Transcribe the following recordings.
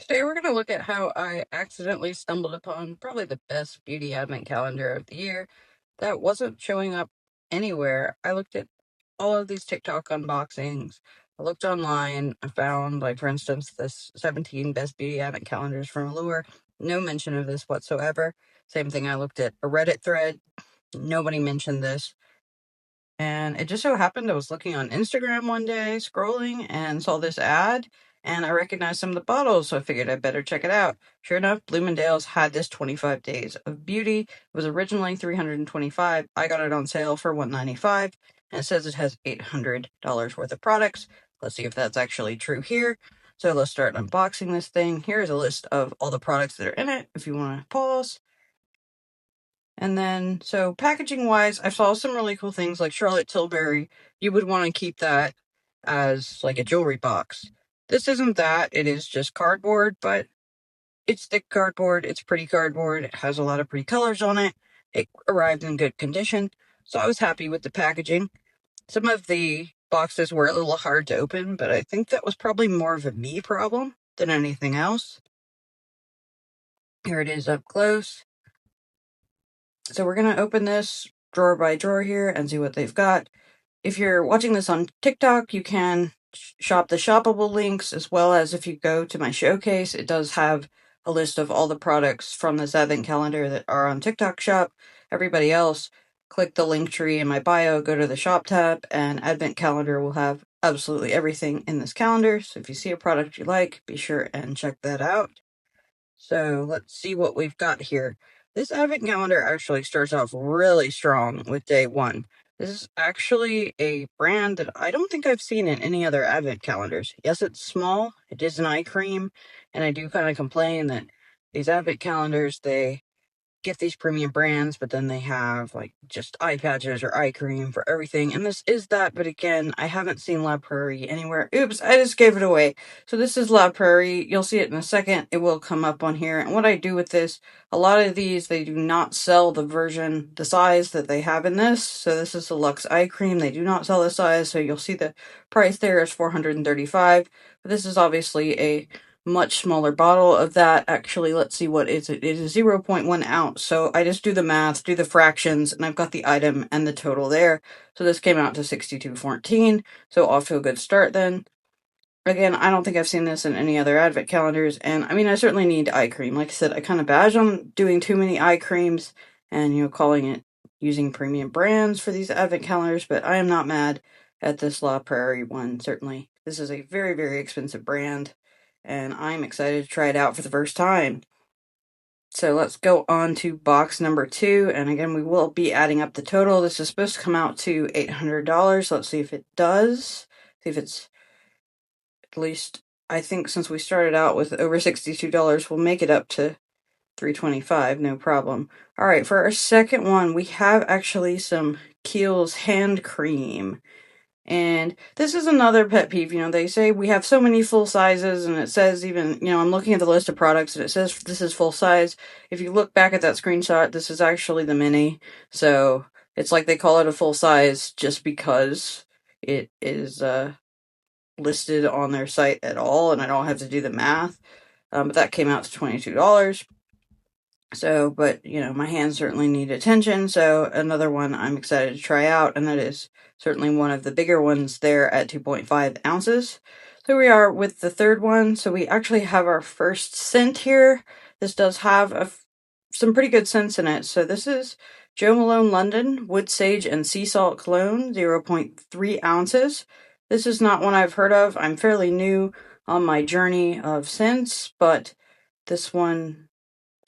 Today we're going to look at how I accidentally stumbled upon probably the best beauty advent calendar of the year that wasn't showing up anywhere. I looked at all of these TikTok unboxings. I looked online. I found, like, for instance, this 17 best beauty advent calendars from Allure. No mention of this whatsoever. Same thing, I looked at a Reddit thread. Nobody mentioned this. And it just so happened I was looking on Instagram one day, scrolling, and saw this ad, and I recognized some of the bottles, so I figured I'd better check it out. Sure enough, Bloomingdale's had this 25 Days of Beauty. It was originally $325. I got it on sale for $195, and it says it has $800 worth of products. Let's see if that's actually true here. So let's start unboxing this thing. Here's a list of all the products that are in it, if you want to pause. And then, so packaging wise, I saw some really cool things like Charlotte Tilbury. You would want to keep that as like a jewelry box. This isn't that, it is just cardboard, but it's thick cardboard, it's pretty cardboard, it has a lot of pretty colors on it. It arrived in good condition, so I was happy with the packaging. Some of the boxes were a little hard to open, but I think that was probably more of a me problem than anything else. Here it is up close. So we're going to open this drawer by drawer here and see what they've got. If you're watching this on TikTok, you can shop the shoppable links, as well as if you go to my showcase, it does have a list of all the products from this advent calendar that are on TikTok shop. Everybody else, click the link tree in my bio, go to the shop tab, and advent calendar will have absolutely everything in this calendar. So if you see a product you like, be sure and check that out. So let's see what we've got here. This advent calendar actually starts off really strong with day one. This is actually a brand that I don't think I've seen in any other advent calendars. Yes, it's small, it is an eye cream, and I do kind of complain that these advent calendars, they get these premium brands, but then they have like just eye patches or eye cream for everything. And this is that, but again, I haven't seen La Prairie anywhere. Oops, I just gave it away. So this is La Prairie. You'll see it in a second. It will come up on here. And what I do with this, a lot of these, they do not sell the version, the size that they have in this. So this is the Luxe Eye Cream. They do not sell the size. So you'll see the price there is $435. But this is obviously a much smaller bottle of that. Actually, let's see, what is it? It is 0.1 ounce. So I just do the math, do the fractions, and I've got the item and the total there. So this came out to $62.14. So off to a good start then. Again, I don't think I've seen this in any other advent calendars, and I mean, I certainly need eye cream. Like I said, I kind of badge on doing too many eye creams and, calling it using premium brands for these advent calendars, but I am not mad at this La Prairie one, certainly. This is a very, very expensive brand, and I'm excited to try it out for the first time. So let's go on to box number 2, and again, we will be adding up the total. This is supposed to come out to $800. Let's see if it does. See if it's, at least, I think since we started out with over $62, we'll make it up to $325, no problem. All right, for our second one, we have actually some Kiehl's hand cream. And this is another pet peeve. They say we have so many full sizes, and it says even, I'm looking at the list of products and it says this is full size. If you look back at that screenshot, this is actually the mini. So it's like they call it a full size just because it is listed on their site at all, and I don't have to do the math. But that came out to $22. So, but my hands certainly need attention. So another one I'm excited to try out, and that is certainly one of the bigger ones there at 2.5 ounces. So we are with the third one. So we actually have our first scent here. This does have some pretty good scents in it. So this is Jo Malone London Wood Sage and Sea Salt Cologne, 0.3 ounces. This is not one I've heard of. I'm fairly new on my journey of scents, but this one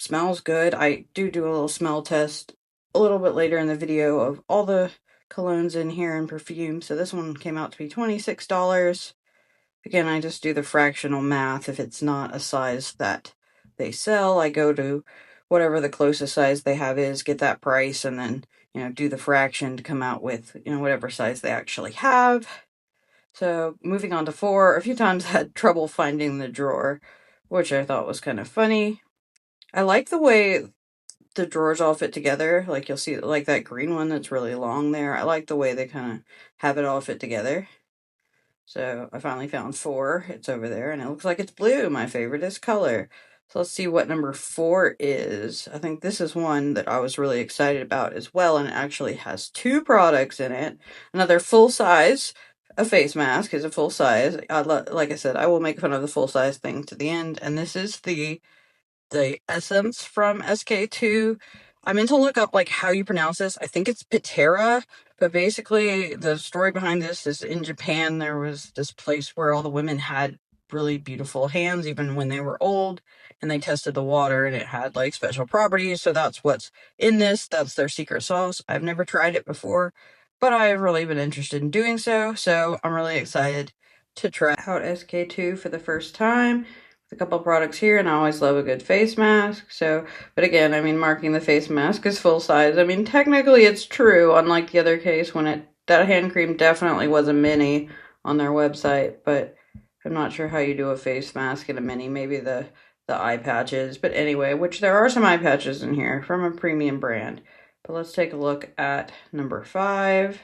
smells good. I do a little smell test a little bit later in the video of all the colognes in here and perfume. So this one came out to be $26. Again, I just do the fractional math. If it's not a size that they sell, I go to whatever the closest size they have is, get that price, and then, do the fraction to come out with, whatever size they actually have. So moving on to 4, a few times I had trouble finding the drawer, which I thought was kind of funny. I like the way the drawers all fit together. Like, you'll see, like, that green one that's really long there. I like the way they kind of have it all fit together. So I finally found 4. It's over there, and it looks like it's blue, my favoriteest color. So let's see what number 4 is. I think this is one that I was really excited about as well, and it actually has 2 products in it. Another full size, a face mask is a full size. Like I said, I will make fun of the full size thing to the end, and this is the essence from SK2. I meant to look up like how you pronounce this. I think it's Pitera, but basically the story behind this is in Japan there was this place where all the women had really beautiful hands even when they were old, and they tested the water and it had like special properties. So that's what's in this. That's their secret sauce. I've never tried it before, but I've really been interested in doing so. So I'm really excited to try out SK2 for the first time. A couple products here, and I always love a good face mask. So, but again, I mean, marking the face mask is full size. I mean, technically it's true, unlike the other case when that hand cream definitely was a mini on their website, but I'm not sure how you do a face mask in a mini. Maybe the eye patches, but anyway, which there are some eye patches in here from a premium brand. But let's take a look at number 5.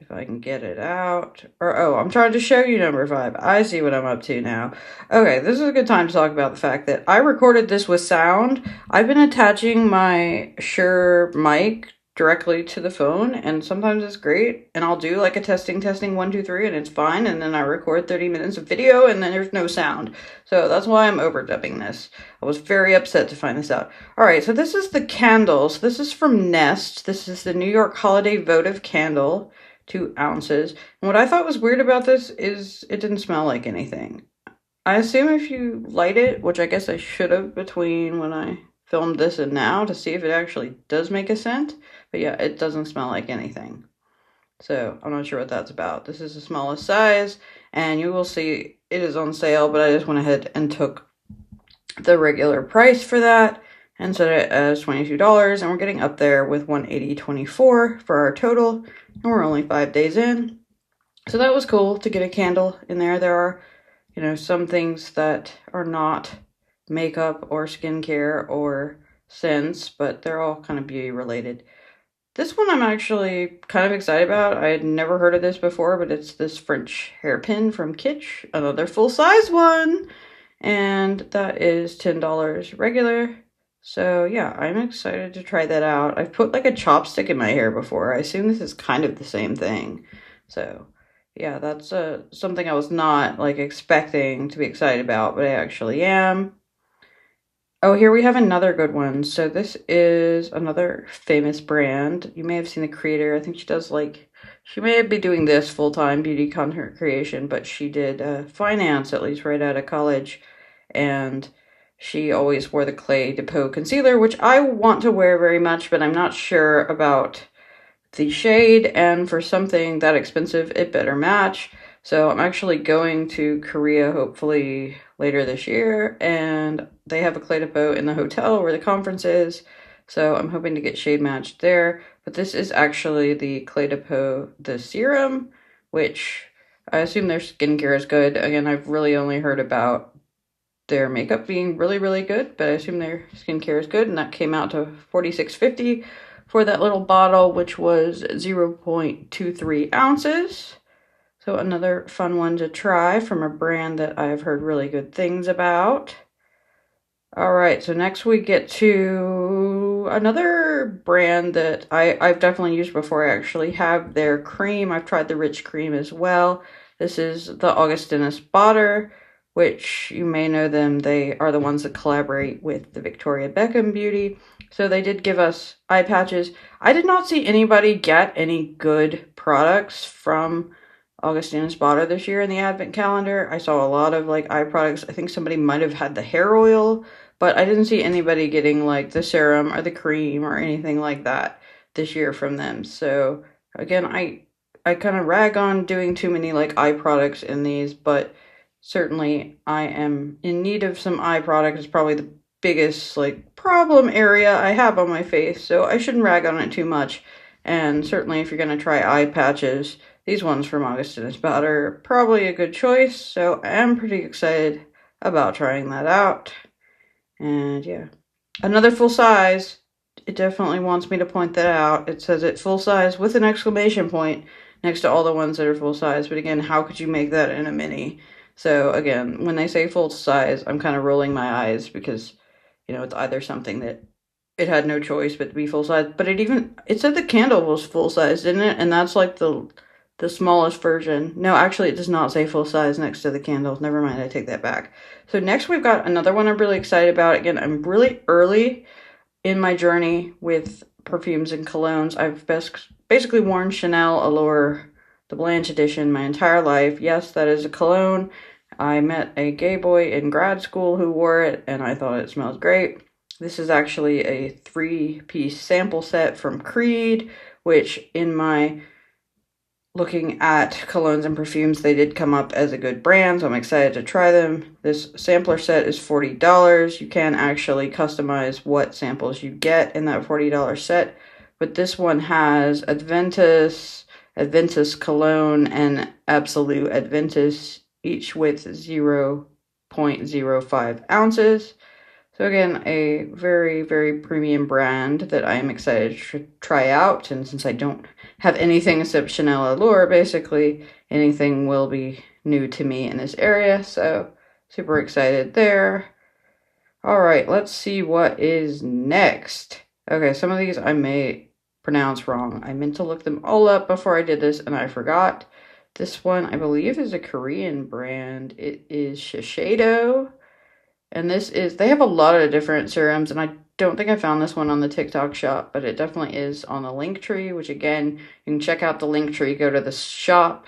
If I can get it out. Or, oh, I'm trying to show you number 5. I see what I'm up to now. Okay, this is a good time to talk about the fact that I recorded this with sound. I've been attaching my Shure mic directly to the phone, and sometimes it's great. And I'll do like a testing 1, 2, 3, and it's fine. And then I record 30 minutes of video, and then there's no sound. So that's why I'm overdubbing this. I was very upset to find this out. All right, so this is the candles. This is from Nest. This is the New York Holiday Votive Candle. 2 ounces. And what I thought was weird about this is it didn't smell like anything. I assume if you light it, which I guess I should have between when I filmed this and now to see if it actually does make a scent. But yeah, it doesn't smell like anything. So I'm not sure what that's about. This is the smallest size, and you will see it is on sale, but I just went ahead and took the regular price for that and set it as $22, and we're getting up there with $180.24 for our total, and we're only 5 days in. So that was cool to get a candle in there. There are, you know, some things that are not makeup or skincare or scents, but they're all kind of beauty related. This one I'm actually kind of excited about. I had never heard of this before, but it's this French hairpin from Kitsch, another full-size one, and that is $10 regular. So yeah, I'm excited to try that out. I've put like a chopstick in my hair before. I assume this is kind of the same thing. So yeah, that's something I was not like expecting to be excited about, but I actually am. Oh, here we have another good one. So this is another famous brand. You may have seen the creator. I think she does like, she may be doing this full-time beauty content creation, but she did finance at least right out of college. And she always wore the Clé de Peau concealer, which I want to wear very much, but I'm not sure about the shade. And for something that expensive, it better match. So I'm actually going to Korea hopefully later this year, and they have a Clé de Peau in the hotel where the conference is, so I'm hoping to get shade matched there. But this is actually the Clé de Peau, the serum, which I assume their skincare is good. Again, I've really only heard about their makeup being really, really good, but I assume their skincare is good, and that came out to $46.50 for that little bottle, which was 0.23 ounces. So another fun one to try from a brand that I've heard really good things about. All right, so next we get to another brand that I've definitely used before. I actually have their cream. I've tried the Rich Cream as well. This is the Augustinus Spotter, which you may know them. They are the ones that collaborate with the Victoria Beckham Beauty. So they did give us eye patches. I did not see anybody get any good products from Augustinus Spotter this year in the advent calendar. I saw a lot of like eye products. I think somebody might have had the hair oil, but I didn't see anybody getting like the serum or the cream or anything like that this year from them. So again, I kind of rag on doing too many like eye products in these, but certainly I am in need of some eye products. It's probably the biggest like problem area I have on my face, so I shouldn't rag on it too much. And certainly if you're going to try eye patches, these ones from Augustinus Spotter are probably a good choice, so I am pretty excited about trying that out. And yeah, another full size. It definitely wants me to point that out. It says it full size with an exclamation point. next to all the ones that are full size. But again, how could you make that in a mini? So again, when they say full size, I'm kind of rolling my eyes because, it's either something that it had no choice but to be full size. But it said the candle was full size, didn't it? And that's like the smallest version. No, actually, it does not say full size next to the candle. Never mind, I take that back. So next we've got another one I'm really excited about. Again, I'm really early in my journey with perfumes and colognes. I've basically worn Chanel Allure, the Blanche edition, my entire life. Yes, that is a cologne. I met a gay boy in grad school who wore it, and I thought it smelled great. This is actually a 3-piece sample set from Creed, which in my looking at colognes and perfumes, they did come up as a good brand, so I'm excited to try them. This sampler set is $40. You can actually customize what samples you get in that $40 set, but this one has Adventus Cologne, and Absolute Adventus, each with 0.05 ounces. So again, a very, very premium brand that I am excited to try out. And since I don't have anything except Chanel Allure, basically anything will be new to me in this area. So super excited there. All right, let's see what is next. Okay, some of these I may pronounce wrong. I meant to look them all up before I did this and I forgot. This one, I believe, is a Korean brand. It is Shiseido. And they have a lot of different serums, and I don't think I found this one on the TikTok shop, but it definitely is on the link tree, which again, you can check out the link tree, go to the shop,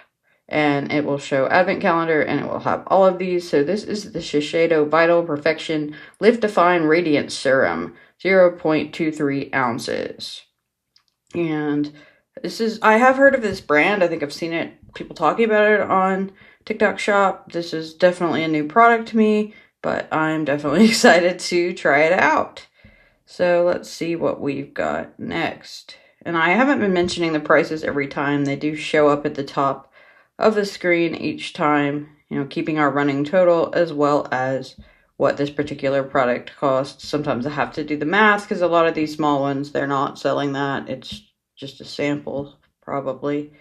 and it will show advent calendar, and it will have all of these. So this is the Shiseido Vital Perfection Lift Define Radiance Serum, 0.23 ounces. And I have heard of this brand. I think I've seen people talking about it on TikTok shop. This is definitely a new product to me, but I'm definitely excited to try it out. So let's see what we've got next. And I haven't been mentioning the prices every time. They do show up at the top of the screen each time, keeping our running total as well as what this particular product costs. Sometimes I have to do the math because a lot of these small ones, they're not selling that. It's just a sample, probably.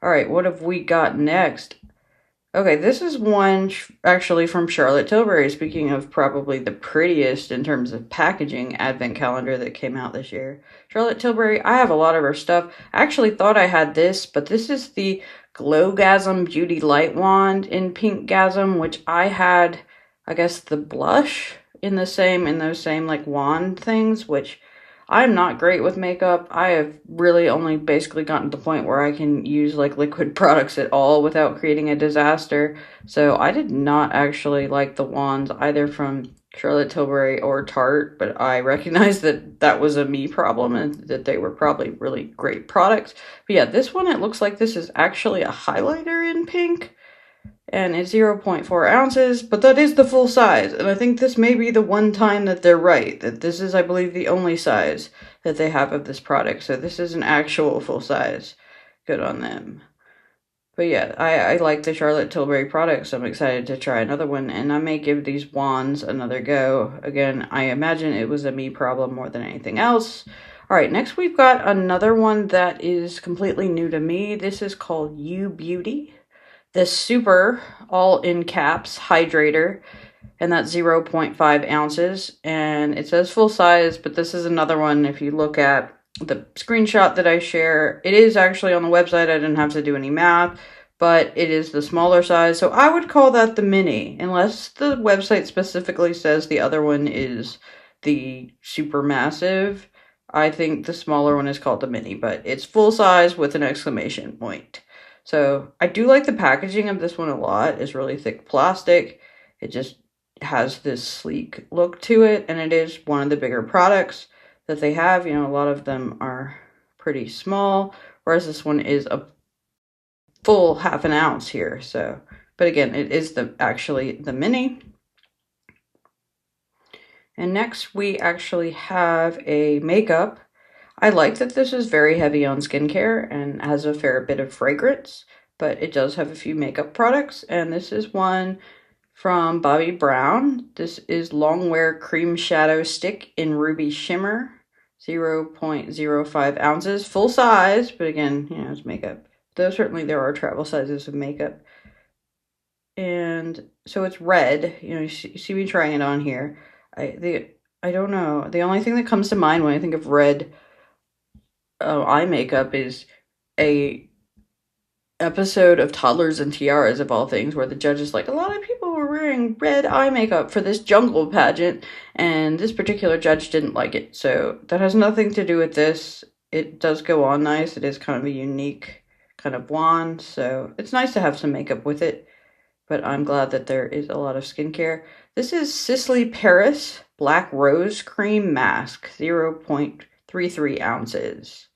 All right, what have we got next? Okay, this is one actually from Charlotte Tilbury. Speaking of probably the prettiest in terms of packaging advent calendar that came out this year. Charlotte Tilbury, I have a lot of her stuff. I actually thought I had this, but this is the Glowgasm Beauty Light Wand in Pink Gasm, which I had, I guess, the blush in those same like wand things, which I'm not great with makeup. I have really only basically gotten to the point where I can use like liquid products at all without creating a disaster. So I did not actually like the wands either from Charlotte Tilbury or Tarte, but I recognized that was a me problem and that they were probably really great products. But yeah, this one, it looks like this is actually a highlighter in pink. And it's 0.4 ounces, but that is the full size. And I think this may be the one time that they're right, that this is, I believe, the only size that they have of this product. So this is an actual full size. Good on them. But yeah, I like the Charlotte Tilbury products. So I'm excited to try another one, and I may give these wands another go. Again, I imagine it was a me problem more than anything else. All right, next we've got another one that is completely new to me. This is called You Beauty. The Super, all in caps, hydrator, and that's 0.5 ounces, and it says full size, but this is another one. If you look at the screenshot that I share, it is actually on the website. I didn't have to do any math, but it is the smaller size, so I would call that the mini, unless the website specifically says the other one is the super massive. I think the smaller one is called the mini, but it's full size with an exclamation point. So I do like the packaging of this one a lot. It's really thick plastic. It just has this sleek look to it, and it is one of the bigger products that they have. A lot of them are pretty small, whereas this one is a full half an ounce here. So, but again, it is actually the mini. And next we actually have a makeup. I like that this is very heavy on skincare and has a fair bit of fragrance, but it does have a few makeup products, and this is one from Bobbi Brown. This is Longwear Cream Shadow Stick in Ruby Shimmer, 0.05 ounces, full size, but again, it's makeup. though certainly there are travel sizes of makeup. And so it's red. You see me trying it on here. I don't know. The only thing that comes to mind when I think of red eye makeup is a episode of Toddlers and Tiaras of all things, where the judge is like, a lot of people were wearing red eye makeup for this jungle pageant, and this particular judge didn't like it. So that has nothing to do with this. It does go on nice. It is kind of a unique kind of wand, so it's nice to have some makeup with it, but I'm glad that there is a lot of skincare. This is Sisley Paris Black Rose Cream Mask, 0.33 ounces.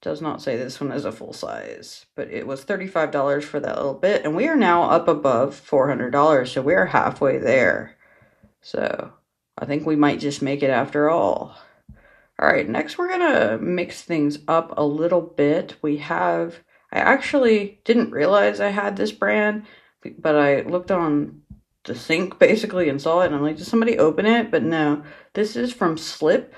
Does not say this one is a full size, but it was $35 for that little bit, and we are now up above $400, so we're halfway there. So I think we might just make it after all. All right, next we're gonna mix things up a little bit. I actually didn't realize I had this brand, but I looked on the sink basically and saw it, and I'm like, did somebody open it? But no, this is from Slip,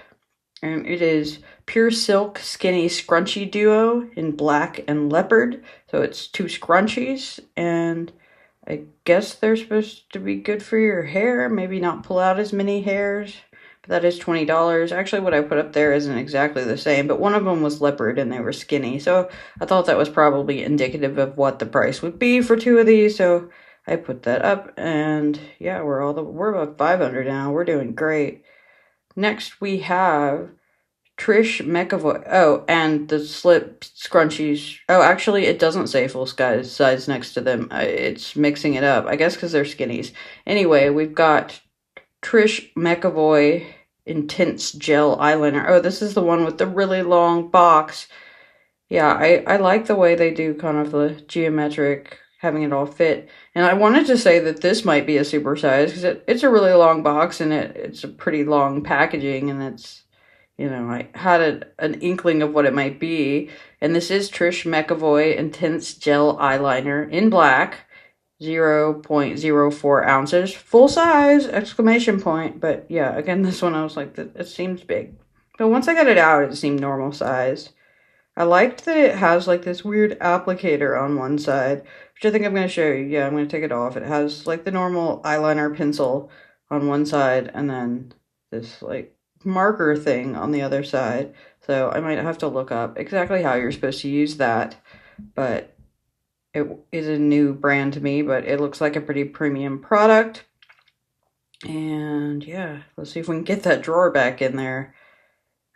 and it is Pure Silk Skinny Scrunchie Duo in black and leopard. So it's 2 scrunchies, and I guess they're supposed to be good for your hair, maybe not pull out as many hairs. But that is $20. Actually, what I put up there isn't exactly the same, but one of them was leopard and they were skinny. So I thought that was probably indicative of what the price would be for 2 of these. So I put that up, and yeah, we're about 500 now. We're doing great. Next we have Trish McAvoy. Oh, and the Slip scrunchies. Oh, actually, it doesn't say full size next to them. It's mixing it up. I guess because they're skinnies. Anyway, we've got Trish McAvoy Intense Gel Eyeliner. Oh, this is the one with the really long box. Yeah, I like the way they do kind of the geometric, having it all fit. And I wanted to say that this might be a supersize because it's a really long box, and it's a pretty long packaging, and it's, I had an inkling of what it might be. And this is Trish McAvoy Intense Gel Eyeliner in black, 0.04 ounces, full size, exclamation point. But yeah, again, this one I was like, it seems big. But once I got it out, it seemed normal size. I liked that it has like this weird applicator on one side, which I think I'm going to show you. Yeah, I'm going to take it off. It has like the normal eyeliner pencil on one side, and then this like marker thing on the other side. So I might have to look up exactly how you're supposed to use that, but it is a new brand to me, but it looks like a pretty premium product. And yeah, let's see if we can get that drawer back in there.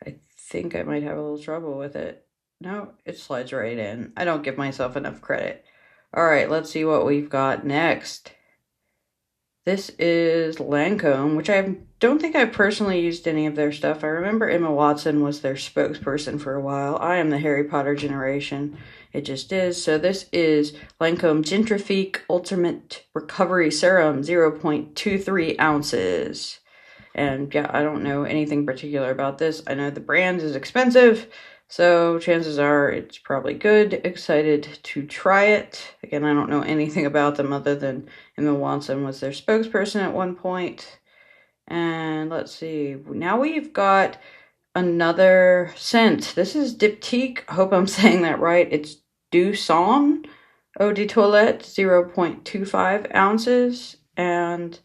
I think I might have a little trouble with it. No, it slides right in. I don't give myself enough credit. All right, let's see what we've got next. This is Lancome, which I don't think I've personally used any of their stuff. I remember Emma Watson was their spokesperson for a while. I am the Harry Potter generation. It just is. So this is Lancome Gentrifique Ultimate Recovery Serum, 0.23 ounces. And yeah, I don't know anything particular about this. I know the brand is expensive, so chances are it's probably good. Excited to try it. Again, I don't know anything about them other than Emma Watson was their spokesperson at one point. And let's see. Now we've got another scent. This is Diptyque. I hope I'm saying that right. It's Du Son Eau de Toilette, 0.25 ounces. And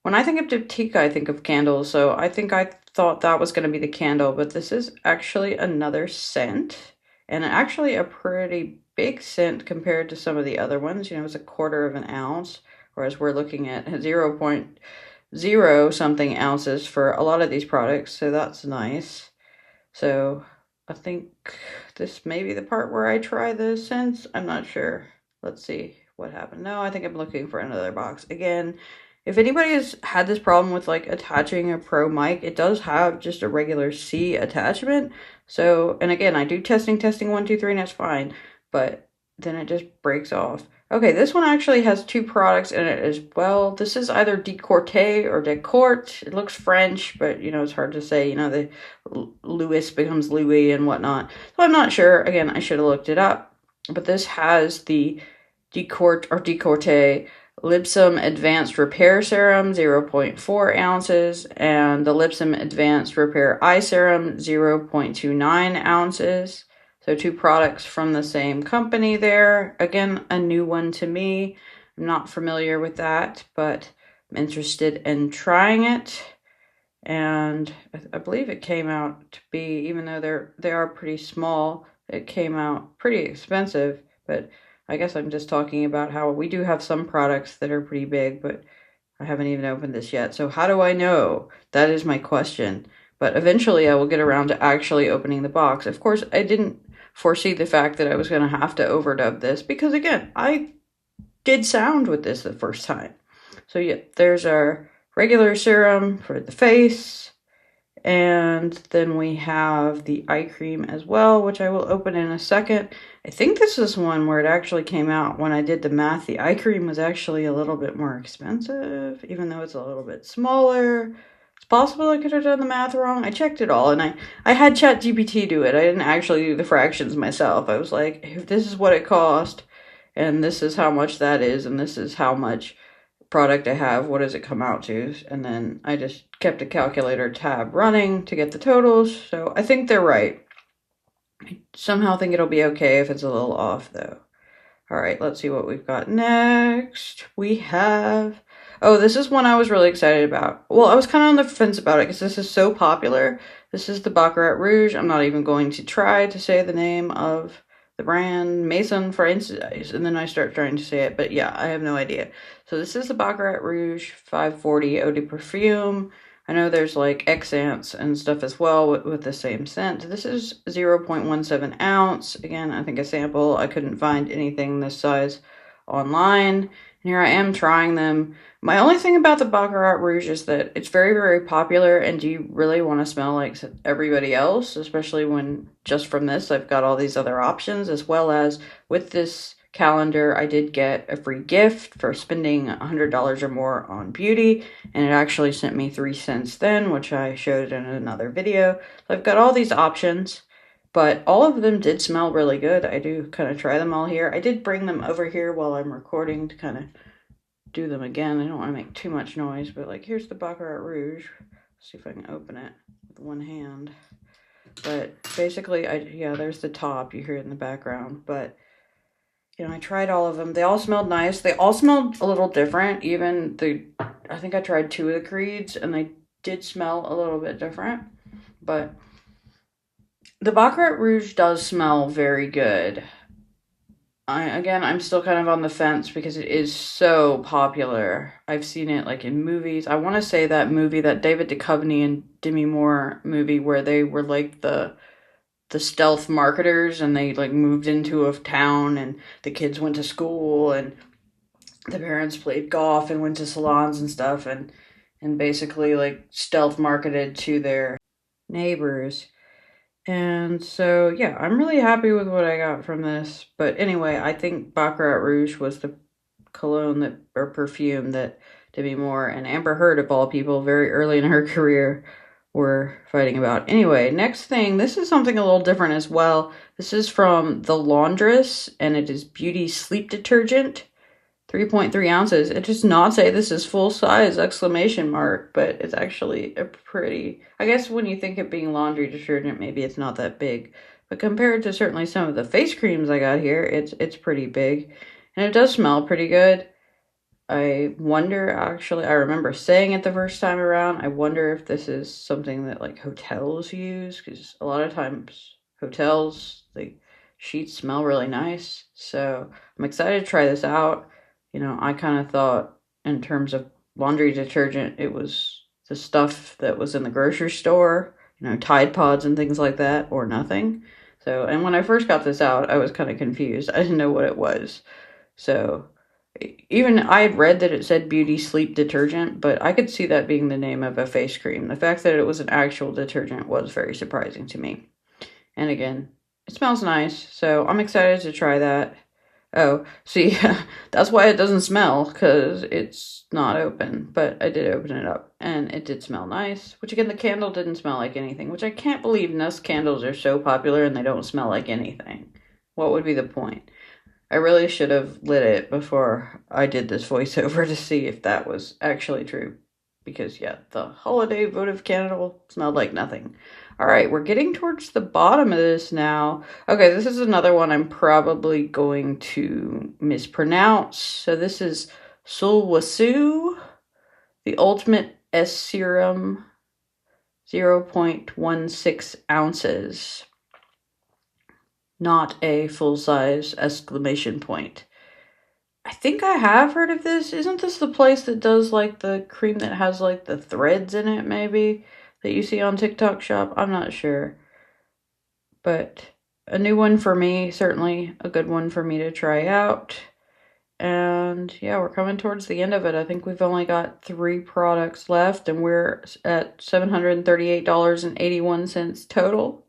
when I think of Diptyque, I think of candles, so I thought that was going to be the candle, but this is actually another scent, and actually a pretty big scent compared to some of the other ones. It's a quarter of an ounce, whereas we're looking at 0.0 something ounces for a lot of these products, so that's nice. So I think this may be the part where I try the scents. I'm not sure. Let's see what happened. No, I think I'm looking for another box. Again, if anybody has had this problem with like attaching a pro mic, it does have just a regular C attachment. So, and again, I do testing 1, 2, 3, and that's fine, but then it just breaks off. Okay, this one actually has 2 products in it as well. This is either Decorte or Decourt. It looks French, but it's hard to say. The Louis becomes Louis and whatnot. So I'm not sure. Again, I should have looked it up. But this has the Decourt or Decorte Lipsum Advanced Repair Serum, 0.4 ounces, and the Lipsum Advanced Repair Eye Serum, 0.29 ounces. So 2 products from the same company there. Again, a new one to me. I'm not familiar with that, but I'm interested in trying it. And I believe it came out to be, even though they are pretty small, it came out pretty expensive. But I guess I'm just talking about how we do have some products that are pretty big, but I haven't even opened this yet. So how do I know? That is my question. But eventually I will get around to actually opening the box. Of course, I didn't foresee the fact that I was going to have to overdub this because, again, I did sound with this the first time. So yeah, there's our regular serum for the face. And then we have the eye cream as well, which I will open in a second. I think this is one where it actually came out when I did the math. The eye cream was actually a little bit more expensive, even though it's a little bit smaller. It's possible I could have done the math wrong. I checked it all, and I had ChatGPT do it. I didn't actually do the fractions myself. I was like, if this is what it cost, and this is how much that is, and this is how much product I have, what does it come out to? And then I just kept a calculator tab running to get the totals. So I think they're right. I somehow think it'll be okay if it's a little off though. All right, let's see what we've got next. We have, oh, this is one I was really excited about. Well, I was kind of on the fence about it because this is so popular. This is the Baccarat Rouge. I'm not even going to try to say the name of the brand, Maison Francaise, and then I start trying to say it, but yeah, I have no idea. So this is the Baccarat Rouge 540 Eau de Perfume. I know there's like Xants and stuff as well with the same scent. This is 0.17 ounce. Again, I think a sample. I couldn't find anything this size online. And here I am trying them. My only thing about the Baccarat Rouge is that it's very, very popular, and do you really want to smell like everybody else? Especially when just from this, I've got all these other options, as well as with this calendar, I did get a free gift for spending $100 or more on beauty, and it actually sent me 3 cents then, which I showed in another video. So I've got all these options, but all of them did smell really good. I do kind of try them all here. I did bring them over here while I'm recording to kind of do them again. I don't want to make too much noise, but like here's the Baccarat Rouge. Let's see if I can open it with one hand. But basically, yeah, there's the top. You hear it in the background, but you know, I tried all of them. They all smelled nice. They all smelled a little different. Even I think I tried 2 of the Creeds, and they did smell a little bit different. But the Baccarat Rouge does smell very good. Again, I'm still kind of on the fence because it is so popular. I've seen it like in movies. I want to say that movie, that David Duchovny and Demi Moore movie, where they were like the stealth marketers, and they like moved into a town, and the kids went to school, and the parents played golf and went to salons and stuff, and basically like stealth marketed to their neighbors. And so, yeah, I'm really happy with what I got from this. But anyway, I think Baccarat Rouge was the cologne or perfume that Demi Moore and Amber Heard, of all people, very early in her career were fighting about. Anyway, next thing, this is something a little different as well. This is from The Laundress, and it is Beauty Sleep Detergent. 3.3 ounces. It does not say this is full size, exclamation mark, but it's actually a pretty, I guess when you think of being laundry detergent, maybe it's not that big, but compared to certainly some of the face creams I got here, it's pretty big, and it does smell pretty good. I wonder, actually, I remember saying it the first time around, I wonder if this is something that like hotels use, because a lot of times hotels, the sheets smell really nice, so I'm excited to try this out. You know, I kind of thought in terms of laundry detergent, it was the stuff that was in the grocery store, you know, Tide Pods and things like that, or nothing. So, and when I first got this out, I was kind of confused. I didn't know what it was. So, even I had read that it said Beauty Sleep Detergent, but I could see that being the name of a face cream. The fact that it was an actual detergent was very surprising to me. And again, it smells nice, so I'm excited to try that. Oh, see, that's why it doesn't smell, because it's not open, but I did open it up, and it did smell nice, which again, the candle didn't smell like anything, which I can't believe Nest candles are so popular and they don't smell like anything. What would be the point? I really should have lit it before I did this voiceover to see if that was actually true, because yeah, the holiday votive candle smelled like nothing. All right, we're getting towards the bottom of this now. Okay, this is another one I'm probably going to mispronounce. So this is Sulwhasoo, the Ultimate S Serum, 0.16 ounces. Not a full-size exclamation point. I think I have heard of this. Isn't this the place that does like the cream that has like the threads in it, maybe? That you see on TikTok shop? I'm not sure. But a new one for me, certainly a good one for me to try out. And yeah, we're coming towards the end of it. I think we've only got 3 products left, and we're at $738.81 total.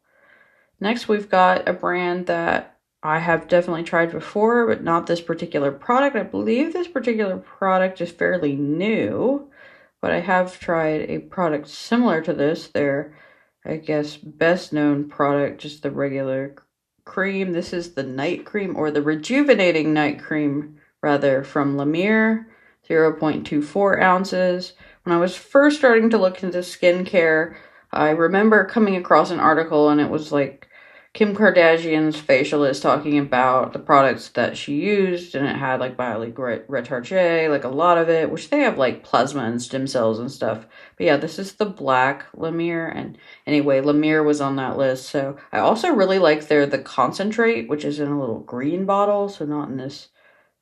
Next, we've got a brand that I have definitely tried before, but not this particular product. I believe this particular product is fairly new, but I have tried a product similar to this. Their, I guess, best known product, just the regular cream. This is the night cream, or the rejuvenating night cream, rather, from La Mer, 0.24 ounces. When I was first starting to look into skincare, I remember coming across an article, and it was like Kim Kardashian's facialist talking about the products that she used, and it had like Biolique Retarche, like a lot of it, which they have like plasma and stem cells and stuff. But yeah, this is the black La Mer, and anyway, La Mer was on that list. So I also really like the concentrate, which is in a little green bottle, so not in this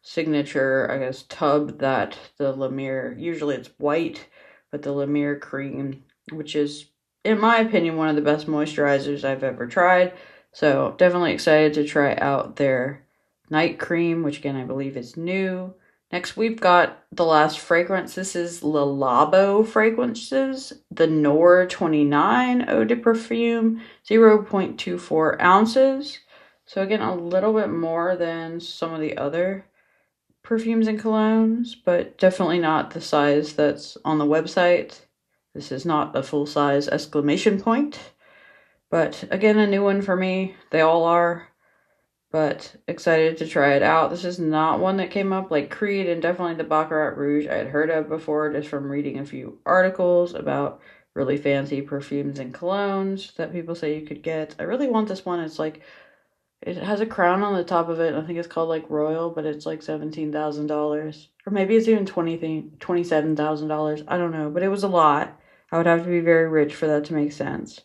signature, I guess, tub that the La Mer, usually it's white, but the La Mer cream, which is, in my opinion, one of the best moisturizers I've ever tried. So definitely excited to try out their night cream, which again, I believe is new. Next, we've got the last fragrance. This is Le Labo Fragrances, the Noir 29 Eau de Perfume, 0.24 ounces. So again, a little bit more than some of the other perfumes and colognes, but definitely not the size that's on the website. This is not a full-size exclamation point. But again, a new one for me. They all are. But excited to try it out. This is not one that came up like Creed and definitely the Baccarat Rouge I had heard of before, just from reading a few articles about really fancy perfumes and colognes that people say you could get. I really want this one. It's like, it has a crown on the top of it. I think it's called like Royal, but it's like $17,000. Or maybe it's even $27,000. I don't know, but it was a lot. I would have to be very rich for that to make sense.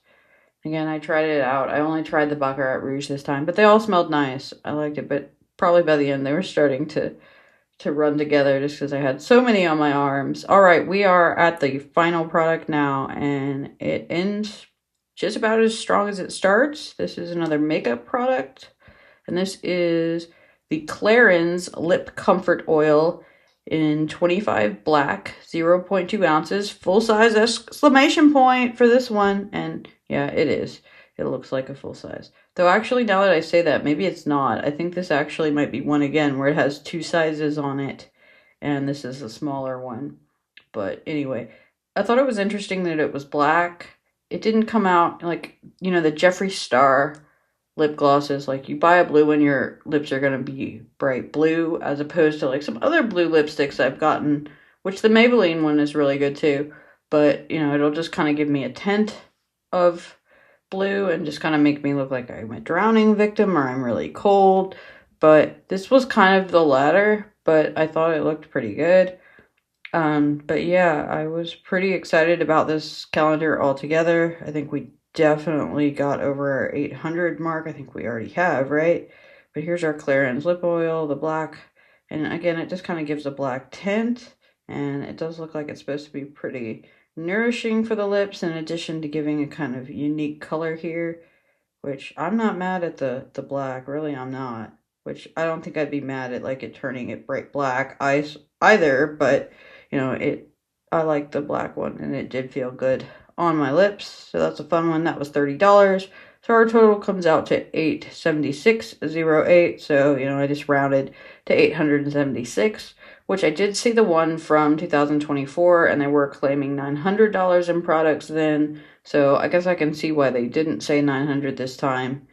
Again, I tried it out. I only tried the Baccarat Rouge this time, but they all smelled nice. I liked it, but probably by the end they were starting to run together just because I had so many on my arms. All right, we are at the final product now, and it ends just about as strong as it starts. This is another makeup product, and this is the Clarins Lip Comfort Oil in 25 black, 0.2 ounces, full-size exclamation point for this one, and yeah, it is. It looks like a full size. Though actually, now that I say that, maybe it's not. I think this actually might be one again where it has 2 sizes on it, and this is a smaller one. But anyway, I thought it was interesting that it was black. It didn't come out like, you know, the Jeffree Star lip glosses. Like, you buy a blue one, your lips are going to be bright blue, as opposed to like some other blue lipsticks I've gotten, which the Maybelline one is really good too. But, you know, it'll just kind of give me a tint of blue and just kind of make me look like I'm a drowning victim or I'm really cold. But this was kind of the latter, but I thought it looked pretty good. But yeah, I was pretty excited about this calendar altogether. I think we definitely got over our 800 mark. I think we already have, right? But here's our Clarins lip oil, the black. And again, it just kind of gives a black tint. And it does look like it's supposed to be pretty nourishing for the lips, in addition to giving a kind of unique color here, which I'm not mad at the black. Really, I'm not. Which I don't think I'd be mad at like it turning it bright black either, but you know, I like the black one, and it did feel good on my lips. So that's a fun one. That was $30. So our total comes out to $876.08. So, you know, I just rounded to 876, which I did see the one from 2024, and they were claiming $900 in products then. So I guess I can see why they didn't say 900 this time.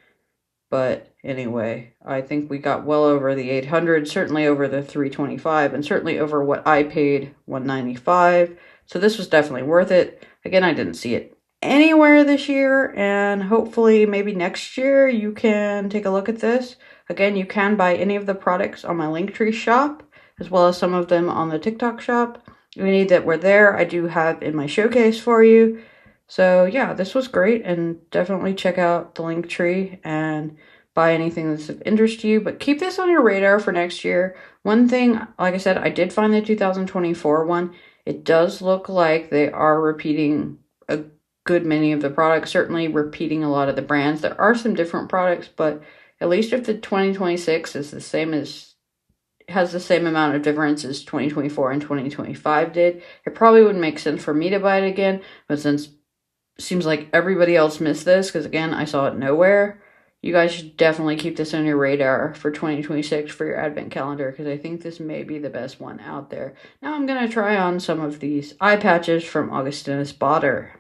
But anyway, I think we got well over the 800, certainly over the 325, and certainly over what I paid, $195. So this was definitely worth it. Again, I didn't see it anywhere this year, and hopefully maybe next year you can take a look at this. Again, you can buy any of the products on my Linktree shop, as well as some of them on the TikTok shop. Any that were there, I do have in my showcase for you. So yeah, this was great, and definitely check out the Linktree and buy anything that's of interest to you. But keep this on your radar for next year. One thing, like I said, I did find the 2024 one. It does look like they are repeating a good many of the products, certainly repeating a lot of the brands. There are some different products, but at least if the 2026 is the same as has the same amount of difference as 2024 and 2025 did, it probably wouldn't make sense for me to buy it again. But since it seems like everybody else missed this, because again, I saw it nowhere, you guys should definitely keep this on your radar for 2026 for your advent calendar, because I think this may be the best one out there. Now I'm going to try on some of these eye patches from Augustinus Bader.